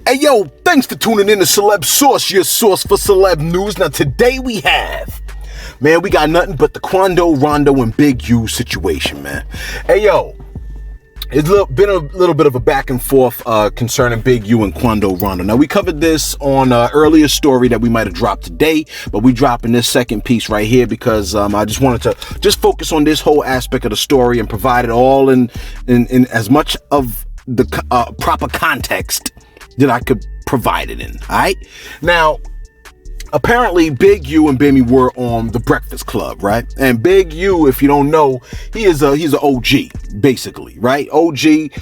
Hey yo, thanks for tuning in to Celebs Source, your source for celeb news. Now today we got nothing but the Quando Rondo and Big U situation, man. Hey yo, it's been a little bit of a back and forth concerning Big U and Quando Rondo. Now we covered this on an earlier story that we might have dropped today, but we dropping this second piece right here because I just wanted to just focus on this whole aspect of the story and provide it all in as much of the proper context that I could provide it in. All right. Now, apparently, Big U and Bimmy were on the Breakfast Club, right? And Big U, if you don't know, he's an OG, basically, right? OG,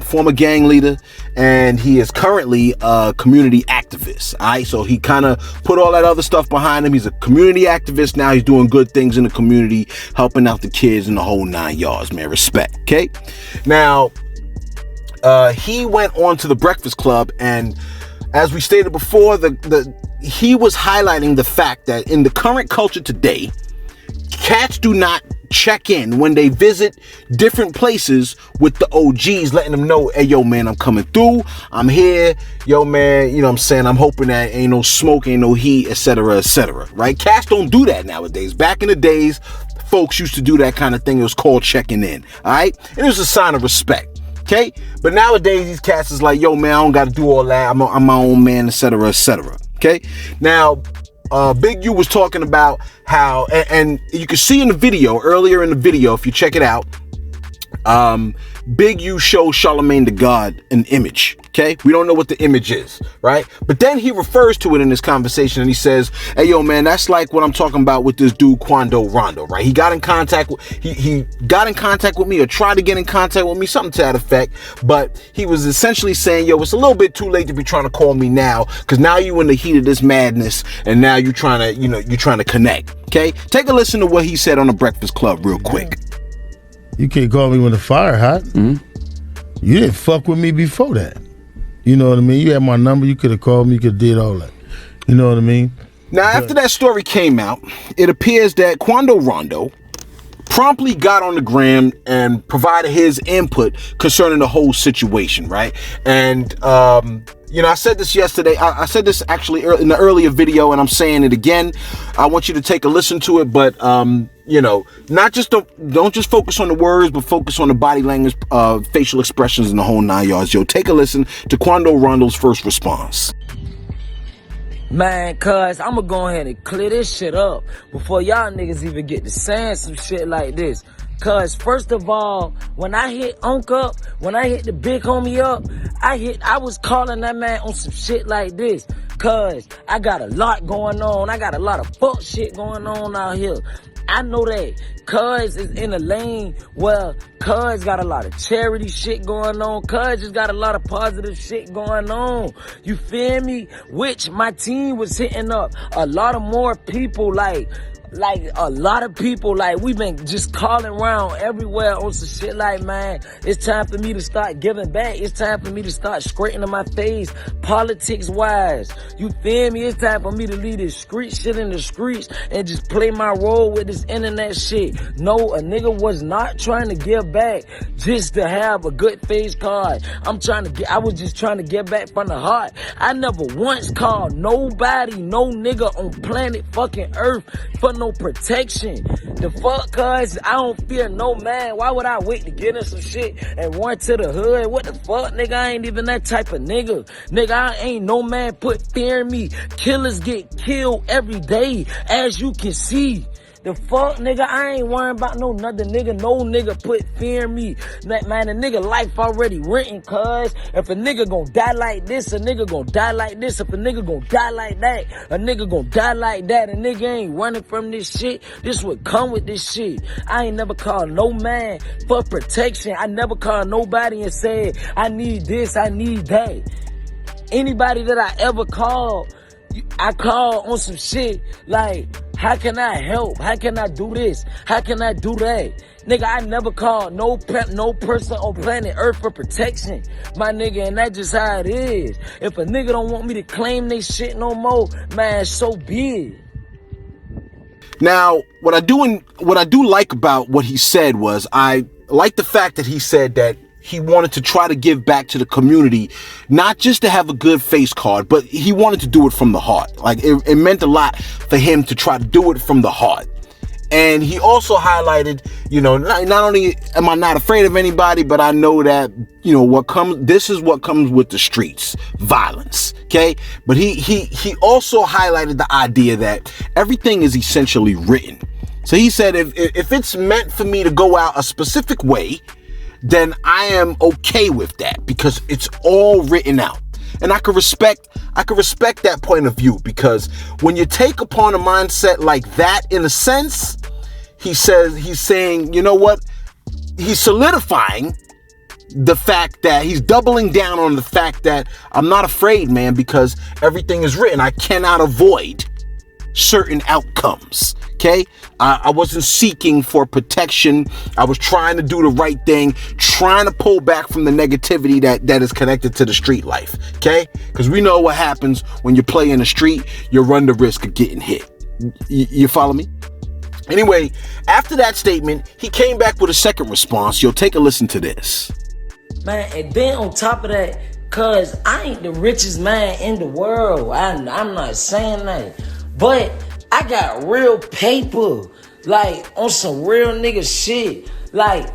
former gang leader, and he is currently a community activist. All right. So he kind of put all that other stuff behind him. He's a community activist now. He's doing good things in the community, helping out the kids in the whole 9 yards, man. Respect. Okay. Now, he went on to the Breakfast Club, and as we stated before, he was highlighting the fact that in the current culture today, cats do not check in when they visit different places with the OGs, letting them know, hey, yo, man, I'm coming through. I'm here. Yo, man, you know what I'm saying? I'm hoping that ain't no smoke, ain't no heat, etc., right? Cats don't do that nowadays. Back in the days, folks used to do that kind of thing. It was called checking in, all right? And it was a sign of respect. Okay, but nowadays these cats is like, yo, man, I don't got to do all that. I'm my own man, etc., Okay, now Big U was talking about how, and you can see in the video, earlier in the video, if you check it out, Big U shows Charlemagne the God an image. Okay, we don't know what the image is, right? But then he refers to it in this conversation, and he says, "Hey, yo, man, that's like what I'm talking about with this dude Quando Rondo, right? He got in contact with he got in contact with me, or tried to get in contact with me, something to that effect. But he was essentially saying, yo, it's a little bit too late to be trying to call me now, because now you in the heat of this madness, and now you're trying to connect. Okay, take a listen to what he said on the Breakfast Club real quick. You can't call me when the fire hot. Mm-hmm. You didn't fuck with me before that. You know what I mean? You had my number. You could have called me. You could have did all that. You know what I mean? Now, after that story came out, it appears that Quando Rondo promptly got on the gram and provided his input concerning the whole situation, right? And, I said this yesterday. I said this actually in the earlier video, and I'm saying it again. I want you to take a listen to it, but, don't just focus on the words, but focus on the body language, facial expressions, and the whole 9 yards. Yo, take a listen to Quando Rondo's first response. Man, cuz, I'ma go ahead and clear this shit up before y'all niggas even get to saying some shit like this. Cuz, first of all, when I hit Unc up, when I hit the big homie up, I was calling that man on some shit like this. Cuz, I got a lot going on. I got a lot of fuck shit going on out here. I know that Cuz is in a lane where Cuz got a lot of charity shit going on. Cuz just got a lot of positive shit going on. You feel me? Which my team was hitting up a lot of more people, like a lot of people, like we've been just calling around everywhere on some shit like, man, it's time for me to start giving back. It's time for me to start straightening my face politics wise. You feel me? It's time for me to leave this street shit in the streets and just play my role with this internet shit. No, a nigga was not trying to give back just to have a good face card. I was just trying to get back from the heart. I never once called nobody, no nigga on planet fucking earth for no protection. The fuck, cuz I don't fear no man. Why would I wait to get in some shit and run to the hood? What the fuck, nigga? I ain't even that type of nigga. Nigga, I ain't no man put fear in me. Killers get killed every day, as you can see. The fuck, nigga, I ain't worrying about no another nigga. No nigga put fear in me. Man, a nigga life already written, cuz. If a nigga gon' die like this, a nigga gon' die like this. If a nigga gon' die like that, a nigga gon' die like that. A nigga ain't running from this shit. This would come with this shit. I ain't never called no man for protection. I never called nobody and said, I need this, I need that. Anybody that I ever called, I called on some shit like, how can I help? How can I do this? How can I do that? Nigga, I never called no person on planet Earth for protection, my nigga, and that's just how it is. If a nigga don't want me to claim they shit no more, man, so be it. Now, what I do like about what he said was, I like the fact that he said that he wanted to try to give back to the community, not just to have a good face card, but he wanted to do it from the heart. Like it meant a lot for him to try to do it from the heart. And he also highlighted, not only am I not afraid of anybody, but I know that, this is what comes with the streets, violence. Okay. But he also highlighted the idea that everything is essentially written. So he said, if it's meant for me to go out a specific way, then I am okay with that because it's all written out. And I could respect that point of view, because when you take upon a mindset like that, in a sense, he's saying, you know what? He's solidifying the fact that he's doubling down on the fact that I'm not afraid, man, because everything is written. I cannot avoid certain outcomes. Okay. I wasn't seeking for protection. I was trying to do the right thing, trying to pull back from the negativity that is connected to the street life. Okay. Because we know what happens when you play in the street. You run the risk of getting hit. You follow me? Anyway, after that statement, he came back with a second response. You'll take a listen to this. Man, and then on top of that, cause I ain't the richest man in the world. I'm not saying that. But I got real paper, like on some real nigga shit. Like,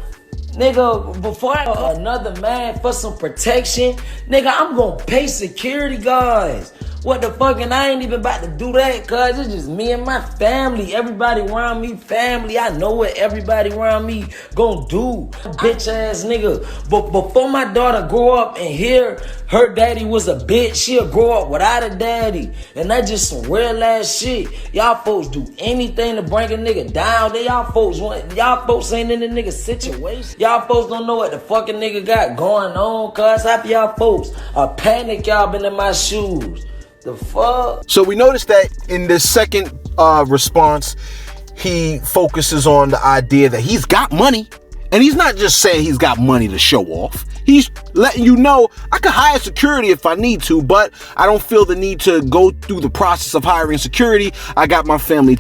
nigga, before I go another man for some protection, nigga, I'm gonna pay security guards. What the fuck, and I ain't even about to do that, cuz it's just me and my family. Everybody around me, family. I know what everybody around me gonna do. Bitch ass nigga. But before my daughter grow up and hear her daddy was a bitch, she'll grow up without a daddy. And that's just some real ass shit. Y'all folks do anything to bring a nigga down. Y'all folks ain't in the nigga situation. Y'all folks don't know what the fucking nigga got going on, cuz half of y'all folks are panic. Y'all been in my shoes. The fuck? So we noticed that in this second response, he focuses on the idea that he's got money. And he's not just saying he's got money to show off. He's letting you know, I could hire security if I need to, but I don't feel the need to go through the process of hiring security. I got my family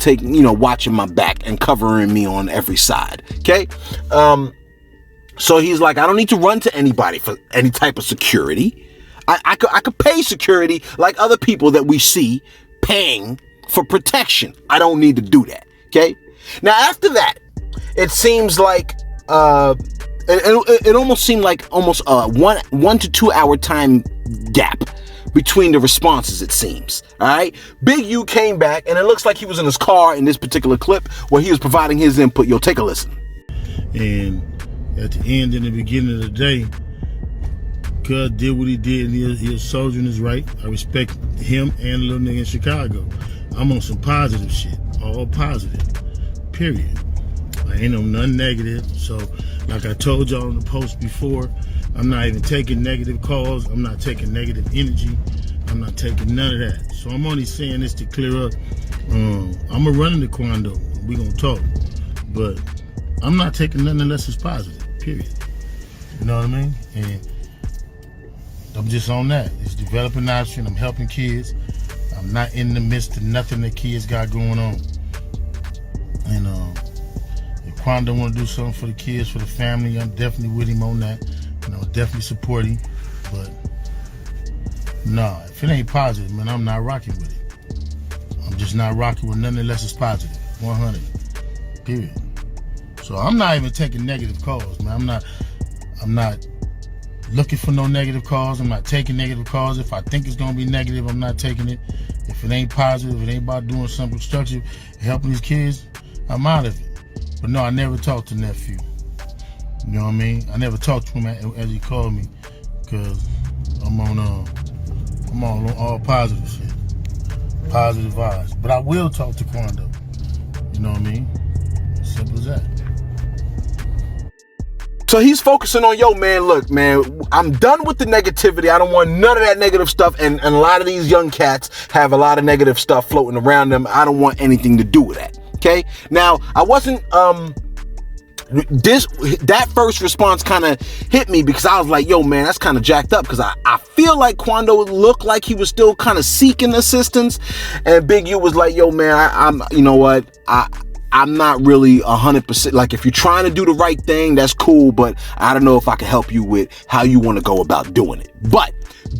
watching my back and covering me on every side. Okay? So he's like, I don't need to run to anybody for any type of security. I could pay security like other people that we see paying for protection. I don't need to do that. Okay. Now, after that, it seems like, it almost seemed like almost a 1 to 2 hour time gap between the responses, it seems. All right. Big U came back, and it looks like he was in his car in this particular clip where he was providing his input. You'll take a listen. And at the end and the beginning of the day, Cuz did what he did, and he was soldiering his right. I respect him and the little nigga in Chicago. I'm on some positive shit, all positive, period. I ain't on nothing negative. So, like I told y'all on the post before, I'm not even taking negative calls. I'm not taking negative energy. I'm not taking none of that. So I'm only saying this to clear up. I'm a running the Quando. We gonna talk, but I'm not taking nothing unless it's positive, period. You know what I mean? And I'm just on that. It's developing option. I'm helping kids. I'm not in the midst of nothing that kids got going on. And if Quando want to do something for the kids, for the family, I'm definitely with him on that. And I'll definitely support him. But nah, if it ain't positive, man, I'm not rocking with it. I'm just not rocking with nothing unless it's positive. 100. Period. So I'm not even taking negative calls, man. I'm not looking for no negative calls. I'm not taking negative calls. If I think it's gonna be negative, I'm not taking it. If it ain't positive, if it ain't about doing something constructive, helping these kids, I'm out of it. But no, I never talked to nephew. You know what I mean? I never talked to him as he called me, because I'm on all positive shit, positive vibes. But I will talk to Quando. You know what I mean? Simple as that. So he's focusing on, yo, man, look, man, I'm done with the negativity. I don't want none of that negative stuff. And a lot of these young cats have a lot of negative stuff floating around them. I don't want anything to do with that. Okay. Now, I wasn't, that first response kind of hit me, because I was like, yo, man, that's kind of jacked up, because I feel like Quando looked like he was still kind of seeking assistance. And Big U was like, yo, man, I'm you know what? I'm not really 100%. Like, if you're trying to do the right thing, that's cool, but I don't know if I can help you with how you want to go about doing it. But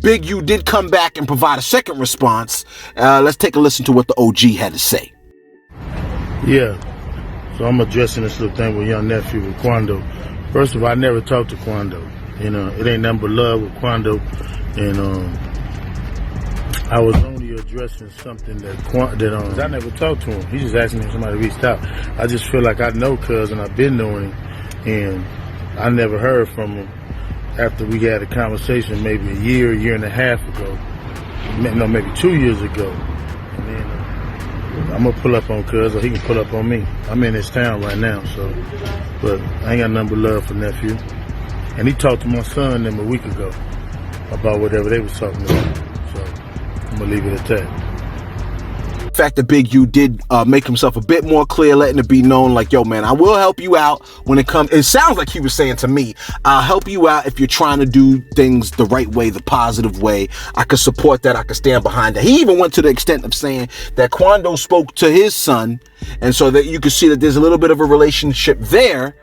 Big U did come back and provide a second response. Let's take a listen to what the OG had to say. Yeah. So I'm addressing this little thing with young nephew with Quando. First of all, I never talked to Quando. You know, it ain't nothing but love with Quando. And I was only addressing something that I never talked to him. He just asked me if somebody reached out. I just feel like I know cuz and I've been knowing him, and I never heard from him after we had a conversation maybe a year and a half ago. No, maybe 2 years ago. And then I'm gonna pull up on cuz, or he can pull up on me. I'm in this town right now, so, but I ain't got nothing but love for nephew. And he talked to my son them a week ago about whatever they was talking about. So I'm gonna leave it at that. The fact that Big U did make himself a bit more clear, letting it be known like, yo, man, I will help you out when it comes. It sounds like he was saying to me, I'll help you out if you're trying to do things the right way, the positive way. I could support that. I could stand behind that. He even went to the extent of saying that Quando spoke to his son, and so that you can see that there's a little bit of a relationship there.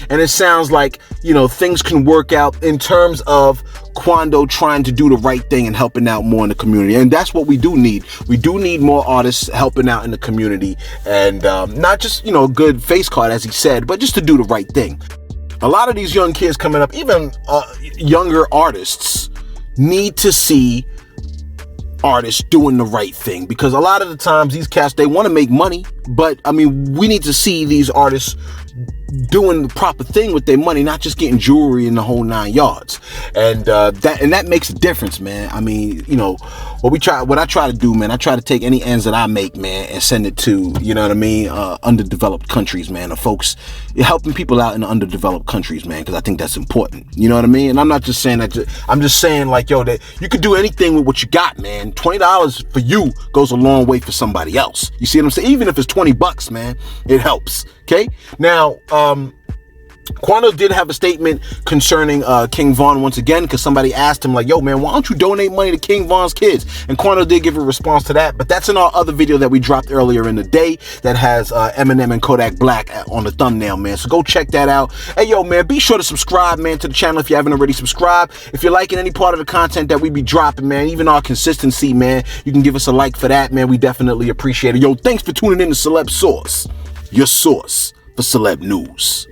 And it sounds like, you know, things can work out in terms of Quando trying to do the right thing and helping out more in the community. And that's what we do need. We do need more artists helping out in the community, and not just, you know, a good face card, as he said, but just to do the right thing. A lot of these young kids coming up, even younger artists, need to see artists doing the right thing, because a lot of the times these cats, they want to make money, but I mean, we need to see these artists doing the proper thing with their money, not just getting jewelry in the whole 9 yards. And that makes a difference, man. I mean, you know, what I try to do, man, I try to take any ends that I make, man, and send it to, you know what I mean, underdeveloped countries, man, or folks, helping people out in the underdeveloped countries, man, because I think that's important. You know what I mean? And I'm not just saying that, I'm just saying, like, yo, that you could do anything with what you got, man. $20 for you goes a long way for somebody else. You see what I'm saying? Even if it's $20, man, it helps. Okay. Now, Quando did have a statement concerning King Von once again, because somebody asked him, like, yo, man, why don't you donate money to King Von's kids? And Quando did give a response to that, but that's in our other video that we dropped earlier in the day that has Eminem and Kodak Black on the thumbnail, man. So go check that out. Hey, yo, man, be sure to subscribe, man, to the channel if you haven't already subscribed. If you're liking any part of the content that we be dropping, man, even our consistency, man, you can give us a like for that, man. We definitely appreciate it. Yo, thanks for tuning in to Celebs Source, your source for celeb news.